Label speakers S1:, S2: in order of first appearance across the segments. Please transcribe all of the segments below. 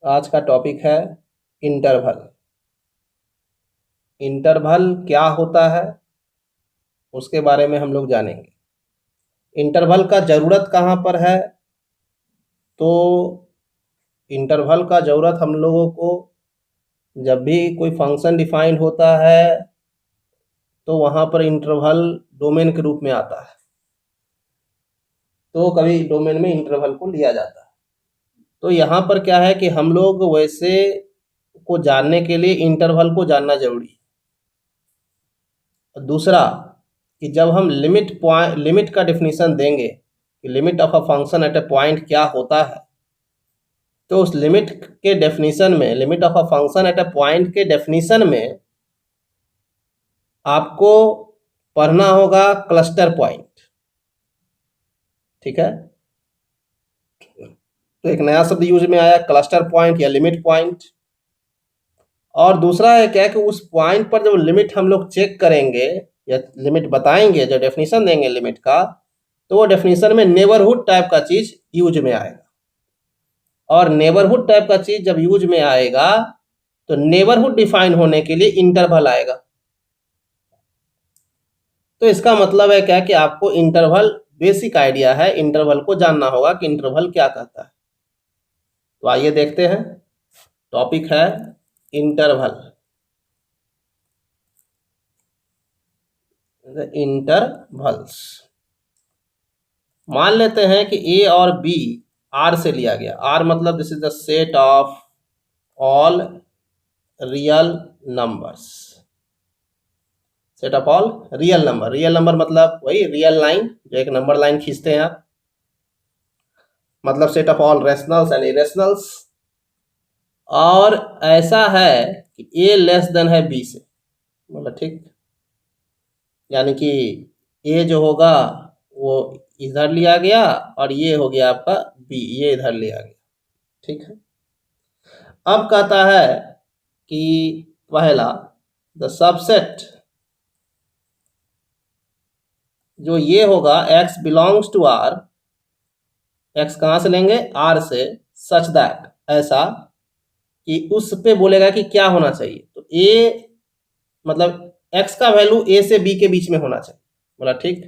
S1: आज का टॉपिक है इंटरवल। इंटरवल क्या होता है उसके बारे में हम लोग जानेंगे। इंटरवल का ज़रूरत कहाँ पर है? तो इंटरवल का ज़रूरत हम लोगों को जब भी कोई फंक्शन डिफाइन होता है तो वहाँ पर इंटरवल डोमेन के रूप में आता है। तो कभी डोमेन में इंटरवल को लिया जाता है। तो यहाँ पर क्या है कि हम लोग वैसे को जानने के लिए इंटरवल को जानना जरूरी है। दूसरा कि जब हम लिमिट का डेफिनेशन देंगे कि limit of a function at A point क्या होता है, तो उस लिमिट के डेफिनेशन में, limit of a function at A point के डेफिनेशन में आपको पढ़ना होगा क्लस्टर पॉइंट। ठीक है, तो एक नया शब्द यूज में आया क्लस्टर पॉइंट या लिमिट पॉइंट। और दूसरा है क्या कि उस पॉइंट पर जब लिमिट हम लोग चेक करेंगे या लिमिट बताएंगे, जो डेफिनेशन देंगे लिमिट का, तो वो डेफिनेशन में नेबरहुड टाइप का चीज यूज में आएगा। और नेबरहुड टाइप का चीज जब यूज में आएगा तो नेबरहुड डिफाइन होने के लिए इंटरवल आएगा। तो इसका मतलब है क्या कि आपको इंटरवल बेसिक आइडिया है, इंटरवल को जानना होगा कि इंटरवल क्या कहता है। तो आइए देखते हैं, टॉपिक है इंटरवल। इंटरवल्स, मान लेते हैं कि ए और बी आर से लिया गया। आर मतलब this is the set of all real numbers. Set of all real number, real number मतलब वही रियल लाइन, जो एक नंबर लाइन खींचते हैं आप, मतलब set of all rationals and irrationals. और ऐसा है कि ए लेस देन है बी से, मतलब ठीक, यानी कि ए जो होगा वो इधर लिया गया और ये हो गया आपका बी, ये इधर लिया गया। ठीक है, अब कहता है कि पहला द सबसेट, जो ये होगा x belongs to r, x कहाँ से लेंगे? r से, सच दैट, ऐसा कि उस पे बोलेगा कि क्या होना चाहिए। तो a मतलब x का वैल्यू a से b के बीच में होना चाहिए, बोला ठीक।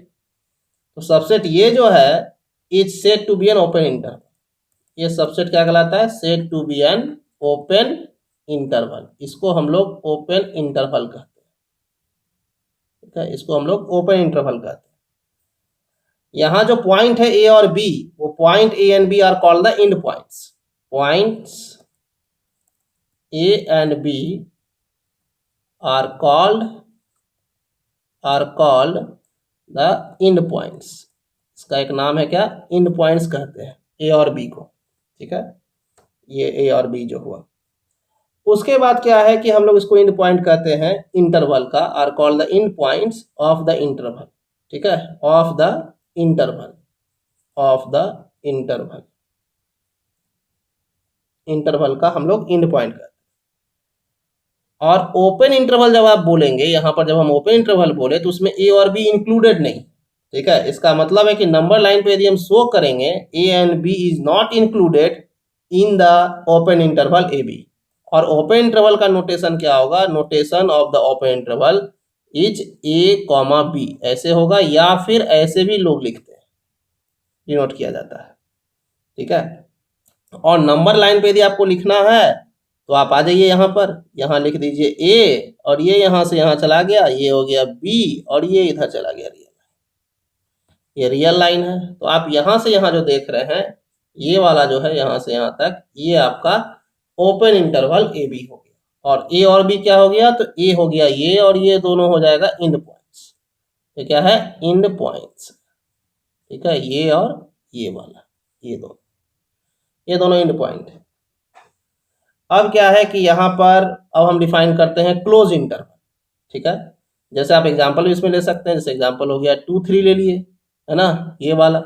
S1: तो सबसेट ये जो है is said to be an open interval. ये सबसेट क्या कहलाता है? Said to be an open interval. इसको हम लोग ओपन इंटरवल कहते हैं। ठीक है, इसको हम लोग ओपन इंटरवल कहते हैं। यहाँ जो पॉइंट है ए और बी, वो point A and B are called the end points. Points A and B are called the end points. इसका एक नाम है क्या? एंड पॉइंट्स कहते हैं ए और बी को। ठीक है, ये ए और बी जो हुआ। उसके बाद क्या है कि हम लोग इसको एंड पॉइंट कहते हैं इंटरवल का, are called the end points of the interval. ठीक है, of the interval, of the interval, interval का हम लोग एंड पॉइंट कहते हैं। और ओपन इंटरवल जब आप बोलेंगे, यहां पर जब हम ओपन इंटरवल बोले तो उसमें ए और बी इंक्लूडेड नहीं। ठीक है, इसका मतलब है कि नंबर लाइन पे यदि हम शो करेंगे A and B is not included in the open interval A B. और ओपन इंटरवल का नोटेशन क्या होगा? Notation of the open interval is A comma B, ऐसे होगा, या फिर ऐसे भी लोग लिखते हैं, डिनोट किया जाता है। ठीक है, और नंबर लाइन पे यदि आपको लिखना है तो आप आ जाइए यहाँ पर, यहाँ लिख दीजिए ए, और ये यहाँ से यहाँ चला गया, ये हो गया बी, और ये इधर चला गया रियल, ये रियल लाइन है। तो आप यहाँ से यहाँ जो देख रहे हैं, ये वाला जो है यहाँ से यहाँ तक, ये आपका ओपन इंटरवल ए बी हो गया। और ए और बी क्या हो गया? तो ए हो गया ये, और ये दोनों हो जाएगा एंड पॉइंट्स। ये क्या है? And points. ठीक है, ये और ये वाला, ये दोनों एंड पॉइंट है। अब क्या है कि यहाँ पर अब हम डिफाइन करते हैं क्लोज इंटरवल। ठीक है, जैसे आप एग्जांपल भी इसमें ले सकते हैं, जैसे एग्जांपल हो गया 2 3 ले लिए, है ना, ये वाला।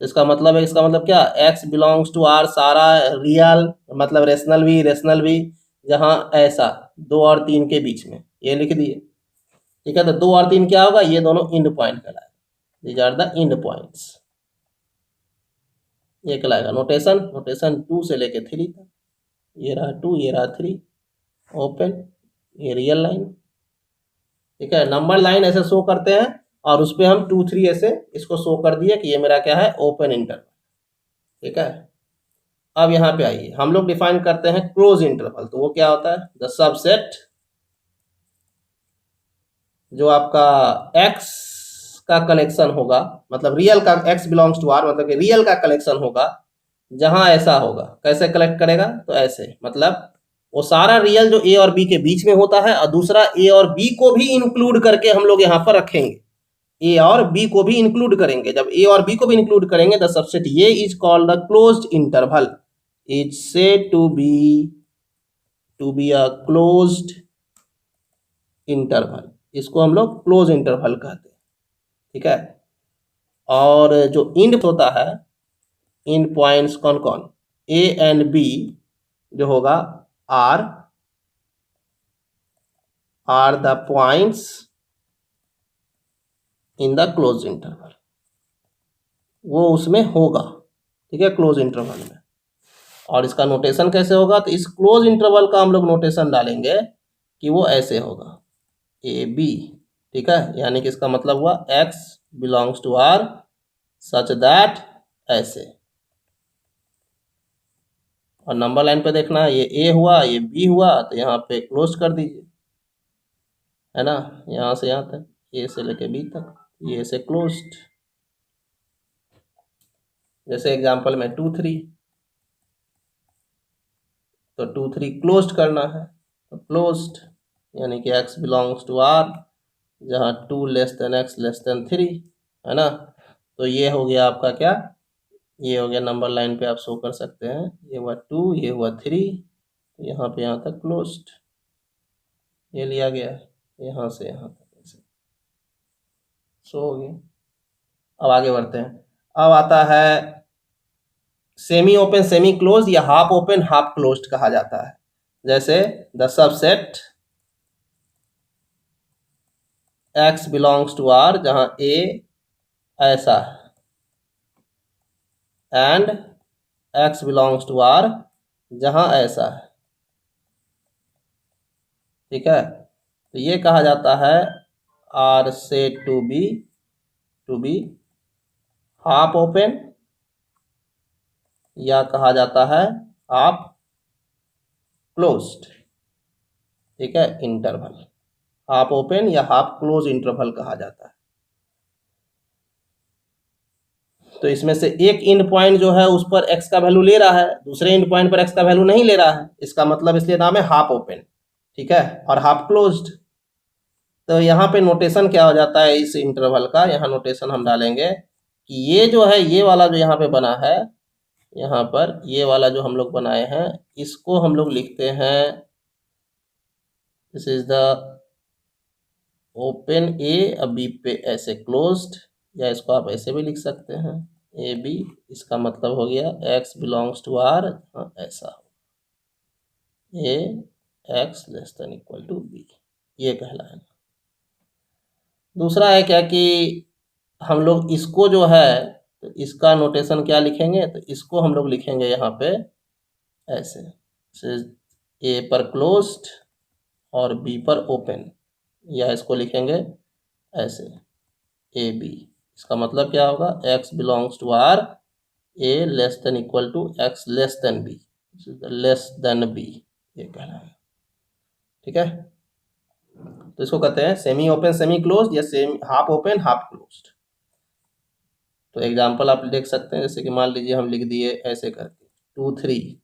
S1: इसका मतलब है, इसका मतलब क्या? x बिलोंग्स टू r, सारा रियल, मतलब रेशनल भी, जहाँ ऐसा 2 और 3 के बीच में, ये लिख दिए। ठीक है, तो 2 और 3 क्या होगा? ये दोनों एंड पॉइंट कहलाएगा, these are the end points. ये कहलाएगा नोटेशन 2 से लेके 3 तक। ये रहा 2, ये रहा 3, ओपन, ये रियल लाइन। ठीक है, नंबर लाइन ऐसे शो करते हैं और उस पर हम 2 3 ऐसे इसको शो कर दिए कि ये मेरा क्या है, ओपन इंटरवल। ठीक है, अब यहाँ पे आइए, हम लोग डिफाइन करते हैं क्लोज इंटरवल। तो वो क्या होता है, द सबसेट जो आपका x का कलेक्शन होगा, मतलब रियल का, x बिलोंग्स टू r, मतलब कि रियल का कलेक्शन होगा जहां ऐसा होगा। कैसे कलेक्ट करेगा, तो ऐसे, मतलब वो सारा रियल जो a और b के बीच में होता है, और दूसरा a और b को भी इंक्लूड करके हम लोग यहाँ पर रखेंगे। a और b को भी इंक्लूड करेंगे। जब a और b को भी इंक्लूड करेंगे, द सबसेट ये is called the closed interval, is said to be a closed interval. इसको हम लोग क्लोज इंटरवल कहते हैं। ठीक है, और जो इंड होता है, इंड पॉइंट्स कौन कौन, ए एंड बी जो होगा, are the points in the close interval, वो उसमें होगा। ठीक है, क्लोज इंटरवल में। और इसका नोटेशन कैसे होगा, तो इस क्लोज इंटरवल का हम लोग नोटेशन डालेंगे कि वो ऐसे होगा, ए बी। ठीक है, यानी कि इसका मतलब हुआ x belongs to r such that ऐसे। और नंबर लाइन पे देखना है, ये ए हुआ, ये बी हुआ, तो यहाँ पे क्लोज कर दीजिए, है ना, यहाँ से यहाँ तक, ए से लेके बी तक, ये से क्लोज्ड। जैसे एग्जांपल में 2 3, तो 2 3 क्लोज्ड करना है, तो क्लोज्ड यानी कि x बिलोंग्स टू r जहाँ 2 less than x less then 3, है ना। तो ये हो गया आपका क्या, ये हो गया, नंबर लाइन पे आप शो कर सकते हैं, ये हुआ 2, ये हुआ 3, तो यहाँ पे यहाँ तक क्लोज्ड, ये लिया गया है, यहाँ से यहाँ तक ऐसे शो हो गया। अब आगे बढ़ते हैं। अब आता है सेमी ओपन सेमी क्लोज, या हाफ ओपन हाफ क्लोज्ड कहा जाता है। जैसे the subset x belongs to r जहां a ऐसा है, and x belongs to r जहां ऐसा है। ठीक है, तो ये कहा जाता है r से टू बी हाफ ओपन, या कहा जाता है हाफ क्लोज्ड। ठीक है, इंटरवल हाफ ओपन या हाफ क्लोज इंटरवल कहा जाता है। तो इसमें से एक इंड पॉइंट जो है उस पर x का वैल्यू ले रहा है, दूसरे इंड पॉइंट पर x का वैल्यू नहीं ले रहा है, इसका मतलब इसलिए नाम है हाफ ओपन। ठीक है, और हाफ क्लोज्ड। तो यहाँ पे नोटेशन क्या हो जाता है इस इंटरवल का, यहाँ नोटेशन हम डालेंगे कि ये जो है, ये वाला जो यहाँ पे बना है, यहाँ पर ये वाला जो हम लोग बनाए हैं, इसको हम लोग लिखते हैं, दिस इज द ओपन ए, अब बी पे ऐसे क्लोज्ड, या इसको आप ऐसे भी लिख सकते हैं, ए बी। इसका मतलब हो गया x बिलोंग्स टू r, ऐसा हो, A x less than equal to B, ये कहलाएगा। दूसरा है क्या कि हम लोग इसको जो है, तो इसका नोटेशन क्या लिखेंगे, तो इसको हम लोग लिखेंगे यहाँ पे ऐसे, ए पर क्लोज्ड और बी पर ओपन, या इसको लिखेंगे ऐसे, ए बी। इसका मतलब क्या होगा, x belongs to r, a less than equal to x less than b, less than b, ये कहना है। ठीक है, तो इसको कहते हैं सेमी ओपन सेमी क्लोज्ड, या semi half open half closed. तो एग्जांपल आप देख सकते हैं, जैसे कि मान लीजिए हम लिख दिए ऐसे करके 2 3,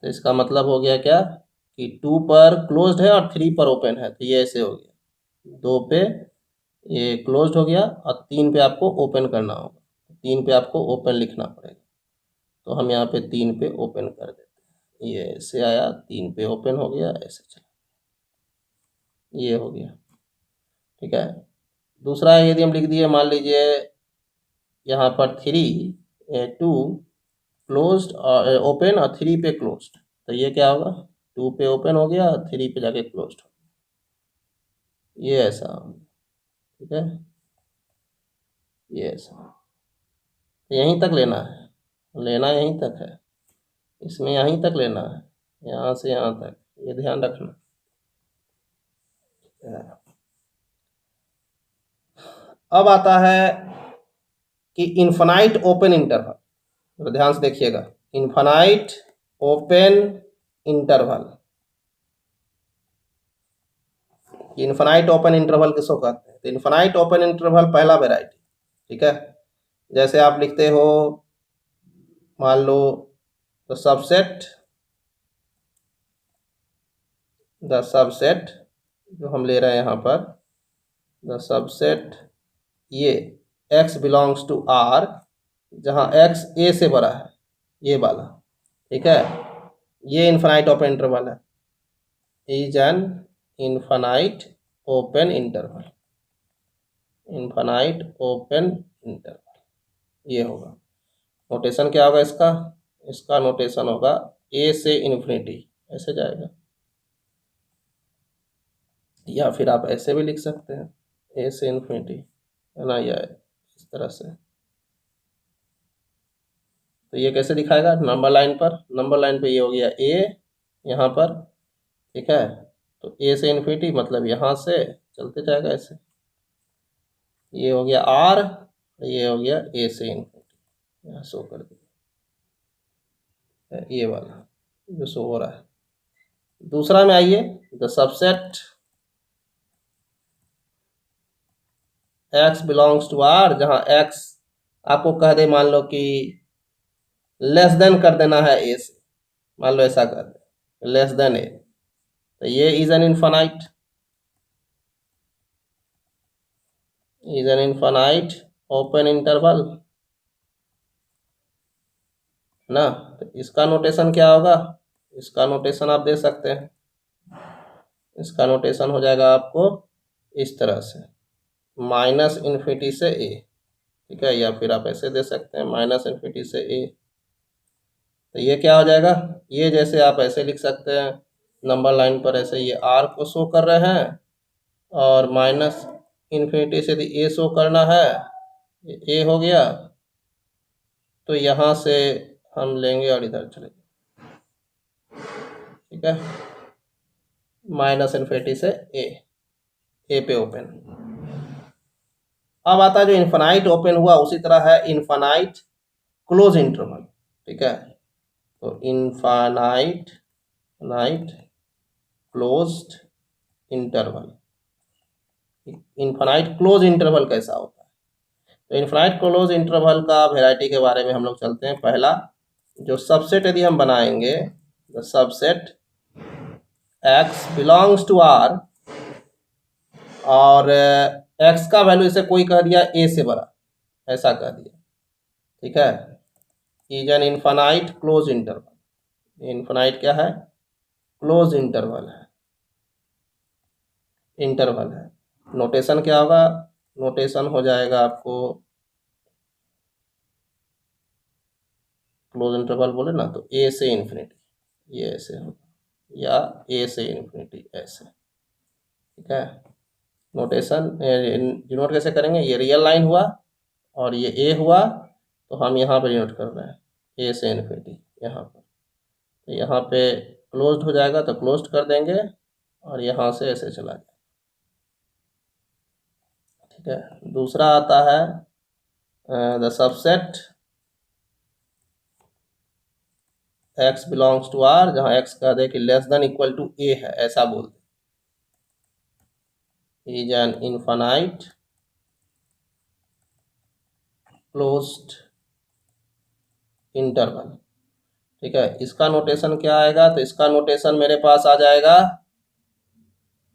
S1: तो इसका मतलब हो गया क्या कि 2 पर क्लोज्ड है और 3 पर ओपन है, तो ये ऐसे हो गया, 2 पे ये क्लोज्ड हो गया और 3 पे आपको ओपन करना होगा, 3 पे आपको ओपन लिखना पड़ेगा। तो हम यहाँ पे 3 पे ओपन कर देते हैं, ये ऐसे आया, 3 पे ओपन हो गया, ऐसे चला, ये हो गया। ठीक है, दूसरा यदि हम लिख दिए, मान लीजिए यहाँ पर 3 2 क्लोज्ड और ओपन और 3 पे क्लोज्ड, तो ये क्या होगा, 2 पे ओपन हो गया, 3 पे जाके क्लोज्ड हो गया, ये ऐसा हो गया। ठीक है, ये ऐसा, यहीं तक लेना है, लेना यहीं तक है। इसमें यहीं तक लेना है, यहाँ से यहाँ तक, ये ध्यान रखना। अब आता है कि इन्फिनाइट ओपन इंटरवल, तो ध्यान से देखिएगा, infinite open interval, infinite open interval किसको कहते हैं? तो इन्फिनाइट ओपन इंटरवल पहला वेराइटी, ठीक है। जैसे आप लिखते हो, मान लो द सबसेट जो हम ले रहे हैं यहाँ पर, द सबसेट ये x बिलोंग्स टू R, जहाँ x a से बड़ा है, ये वाला, ठीक है। ये इन्फिनाइट ओपन इंटरवल है, is an infinite open interval, infinite open interval, ये होगा। नोटेशन क्या होगा इसका? इसका नोटेशन होगा a से इन्फिनिटी, ऐसे जाएगा, या फिर आप ऐसे भी लिख सकते हैं, a से इन्फिनिटी, है ना, या इस तरह से। तो ये कैसे दिखाएगा? नंबर लाइन पर, नंबर लाइन पे ये हो गया a यहाँ पर, ठीक है। तो a से इन्फिनिटी मतलब यहाँ से चलते जाएगा ऐसे, ये हो गया r, ये हो गया a से इन्फिनिटी, यहाँ शो कर दिया, ये वाला जो शो हो रहा है। दूसरा में आइए, the subset x belongs to R, जहाँ x आपको कह दे, मान लो कि लेस देन कर देना है a से, मान लो ऐसा कर दे, लेस देन a, तो ये is an infinite, is an infinite open interval ना। तो इसका नोटेशन क्या होगा? इसका नोटेशन आप दे सकते हैं, इसका नोटेशन हो जाएगा आपको इस तरह से, माइनस इन्फिनिटी से a, ठीक है, या फिर आप ऐसे दे सकते हैं, माइनस इन्फिनिटी से a। तो ये क्या हो जाएगा? ये जैसे आप ऐसे लिख सकते हैं, नंबर लाइन पर ऐसे ये r को शो कर रहे हैं, और माइनस इन्फिनिटी से यदि a शो करना है, ये a हो गया, तो यहाँ से हम लेंगे और इधर चलेंगे, ठीक है, माइनस इन्फिनिटी से a पे ओपन। अब आता है जो इन्फिनाइट ओपन हुआ, उसी तरह है इन्फिनाइट क्लोज इंटरवल, ठीक है। तो infinite closed interval, infinite close interval कैसा होता है? तो इन्फिनाइट क्लोज इंटरवल का वेराइटी के बारे में हम लोग चलते हैं। पहला, जो सबसेट यदि हम बनाएंगे, the subset x belongs to R, और x का वैल्यू इसे कोई कह दिया a से बड़ा, ऐसा कह दिया, ठीक है, is an infinite close interval. Infinite क्या है? क्लोज इंटरवल है, इंटरवल है। नोटेशन क्या होगा? नोटेशन हो जाएगा आपको, क्लोज इंटरवल बोले ना, तो a से इन्फिनिटी, ये ऐसे होगा, या a से इन्फिनिटी ऐसे, ठीक है। नोटेशन डिनोट कैसे करेंगे? ये रियल लाइन हुआ और ये a हुआ, तो हम यहाँ पे डिनोट कर रहे हैं a से इन्फिनिटी, यहाँ पर, तो यहाँ पे क्लोज्ड हो जाएगा, तो क्लोज्ड कर देंगे, और यहाँ से ऐसे चला जाएगा, ठीक है। दूसरा आता है the subset x belongs to R, जहाँ x कह दे कि less than equal to a है, ऐसा बोल दे, is an infinite closed interval, ठीक है। इसका नोटेशन क्या आएगा? तो इसका नोटेशन मेरे पास आ जाएगा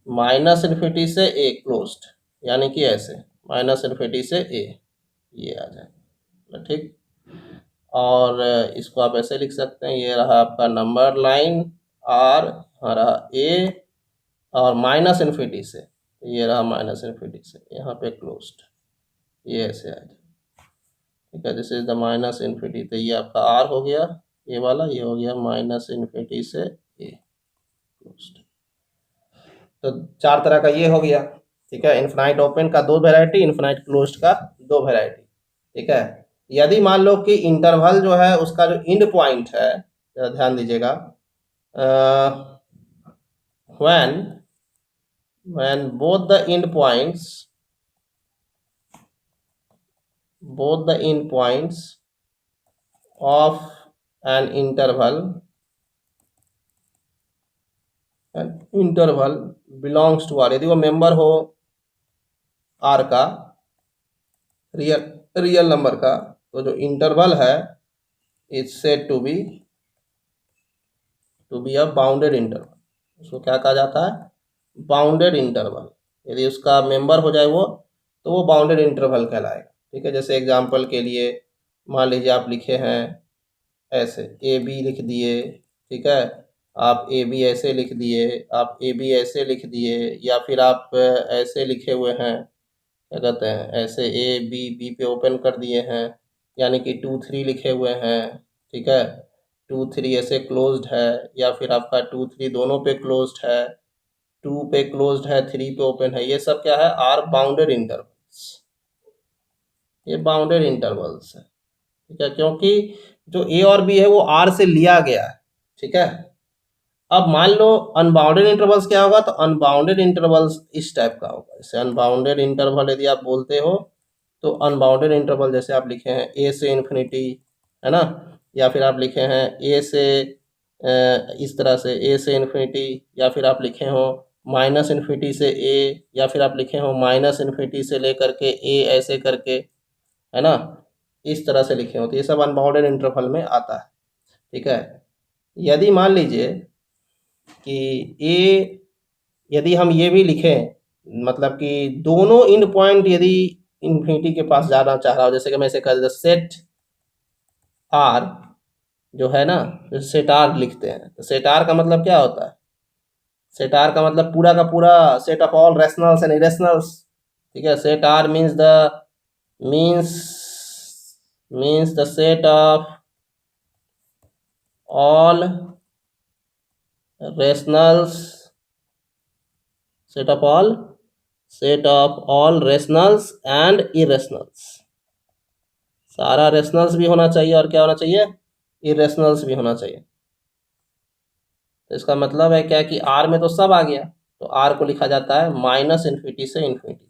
S1: माइनस इन्फिनिटी से a क्लोज्ड, यानी कि ऐसे माइनस इन्फिनिटी से a, ये आ जाएगा, ठीक। और इसको आप ऐसे लिख सकते हैं, ये रहा आपका नंबर लाइन R, यहाँ रहा a, और माइनस इन्फिनिटी से, ये रहा माइनस इन्फिनिटी से, यहाँ पे क्लोज्ड, ये ऐसे आ जाए, ठीक है। This is the minus infinity, तो ये आपका R हो गया, ये वाला, ये हो गया माइनस इन्फिनिटी से a क्लोज्ड। तो चार तरह का ये हो गया, ठीक है। इन्फिनाइट ओपन का दो वेराइटी, इन्फिनाइट क्लोज्ड का दो वेराइटी, ठीक है। यदि मान लो कि इंटरवल जो है उसका जो इंड पॉइंट है जरा ध्यान दीजिएगा, when both the endpoints of an interval belongs to R, यदि वो मेंबर हो R का, रियल नंबर का, तो जो इंटरवल है is said to be a bounded interval. उसको क्या कहा जाता है? Bounded interval. यदि उसका मेंबर हो जाए वो, तो वो बाउंडेड इंटरवल कहलाएगा। ठीक है, जैसे एग्जांपल के लिए मान लीजिए आप लिखे हैं ऐसे, ए बी लिख दिए, ठीक है, आप ए बी ऐसे लिख दिए, आप ए बी ऐसे लिख दिए, या फिर आप ऐसे लिखे हुए हैं, क्या कहते हैं, ऐसे ए बी बी पे ओपन कर दिए हैं, यानी कि 2 3 लिखे हुए हैं। ठीक है, 2 3 ऐसे क्लोज्ड है, या फिर आपका 2 3 दोनों पे क्लोज्ड है, 2 पे क्लोज्ड है, 3 पे ओपन है। ये सब क्या है? Are bounded intervals. ये बाउंडेड इंटरवल्स है। ठीक है, क्योंकि जो ए और बी है वो आर से लिया गया है। ठीक है, अब मान लो अनबाउंडेड इंटरवल्स क्या होगा, तो अनबाउंडेड इंटरवल्स इस टाइप का होगा। जैसे अनबाउंडेड इंटरवल यदि आप बोलते हो, तो अनबाउंडेड इंटरवल जैसे आप लिखे हैं ए से इन्फिनिटी, है ना, या फिर आप लिखे हैं ए से इस तरह से ए से इन्फिनिटी, या फिर आप लिखे हो माइनस इन्फिनिटी से ए, या फिर आप लिखे हो माइनस इन्फिनिटी से लेकर के ए ऐसे करके, है ना, इस तरह से लिखे हो, तो ये सब अनबाउंडेड इंटरवल में आता है। ठीक है, यदि मान लीजिए कि ए, यदि हम ये भी लिखें, मतलब कि दोनों इंड पॉइंट यदि इन्फिनिटी के पास जाना चाह रहा हो, जैसे कि मैं इसे कह देता सेट आर जो है ना, जैसे सेट आर लिखते हैं, तो सेट आर का मतलब क्या होता है? सेट आर का मतलब पूरा का पूरा set of all rationals and irrationals. ठीक है, set R means the set of all rationals, set of all rationals and irrationals। सारा रेशनल्स भी होना चाहिए और क्या होना चाहिए? इरेशनल्स भी होना चाहिए। तो इसका मतलब है क्या कि आर में तो सब आ गया, तो आर को लिखा जाता है माइनस इन्फिनिटी से इन्फिनिटी।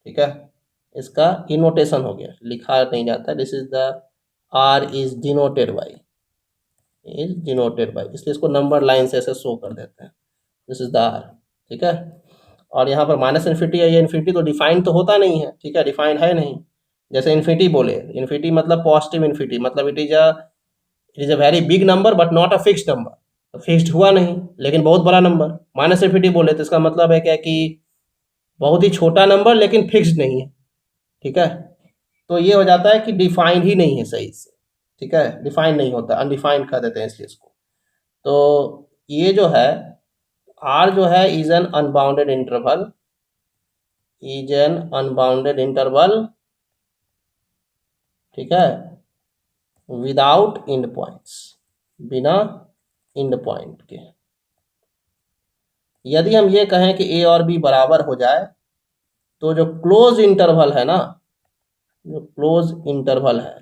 S1: ठीक है, इसका इनोटेशन हो गया, लिखा नहीं जाता। This is the R is denoted by, इसलिए इसको नंबर लाइन से ऐसे शो कर देते हैं, दिस इज द आर। ठीक है, और यहाँ पर माइनस इन्फिनिटी है, ये इन्फिनिटी तो डिफाइंड तो होता नहीं है। ठीक है, डिफाइंड है नहीं। जैसे इन्फिनिटी बोले, इन्फिनिटी मतलब पॉजिटिव इन्फिनिटी, मतलब it is a very big number but not a fixed number, तो फिक्स्ड हुआ नहीं लेकिन बहुत बड़ा नंबर। माइनस इन्फिनिटी बोले तो इसका मतलब है क्या कि बहुत ही छोटा नंबर लेकिन फिक्स्ड नहीं है। ठीक है, तो ये हो जाता है कि डिफाइंड ही नहीं है सही से। ठीक है, डिफाइंड नहीं होता, अनडिफाइंड कर देते हैं इसलिए इसको। तो ये जो है आर जो है इज एन अनबाउंडेड इंटरवल, ठीक है, विदाउट इंड पॉइंट्स, बिना इंड पॉइंट के। यदि हम ये कहें कि ए और बी बराबर हो जाए, तो जो क्लोज इंटरवल है ना, जो क्लोज इंटरवल है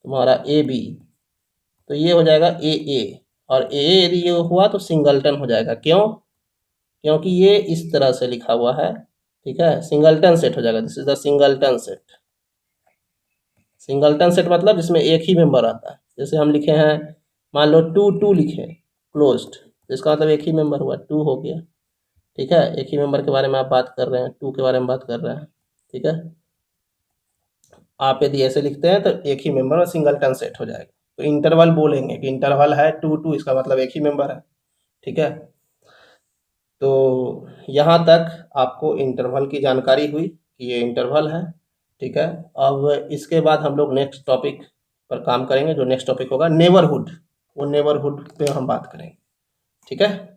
S1: तुम्हारा ए बी, तो ये हो जाएगा ए ए, और ए यदि ये हुआ तो सिंगलटन हो जाएगा। क्यों? क्योंकि ये इस तरह से लिखा हुआ है। ठीक है, सिंगलटन सेट हो जाएगा, this is the singleton set. Singleton set मतलब जिसमें एक ही मेंबर आता है। जैसे हम लिखे हैं, मान लो 2 2 लिखे क्लोज्ड, तो इसका मतलब एक ही मेंबर हुआ, 2 हो गया। ठीक है, एक ही मेंबर के बारे में आप बात कर रहे हैं, 2 के बारे में बात कर रहे हैं। ठीक है, आप यदि ऐसे लिखते हैं तो एक ही मेंबर में सिंगलटन सेट हो जाएगा। तो इंटरवल बोलेंगे कि इंटरवल है 2 2, इसका मतलब एक ही मेंबर है। ठीक है, तो यहाँ तक आपको इंटरवल की जानकारी हुई कि ये इंटरवल है। ठीक है, अब इसके बाद हम लोग नेक्स्ट टॉपिक पर काम करेंगे, जो नेक्स्ट टॉपिक होगा नेबरहुड, वो नेबरहुड पे हम बात करेंगे। ठीक है।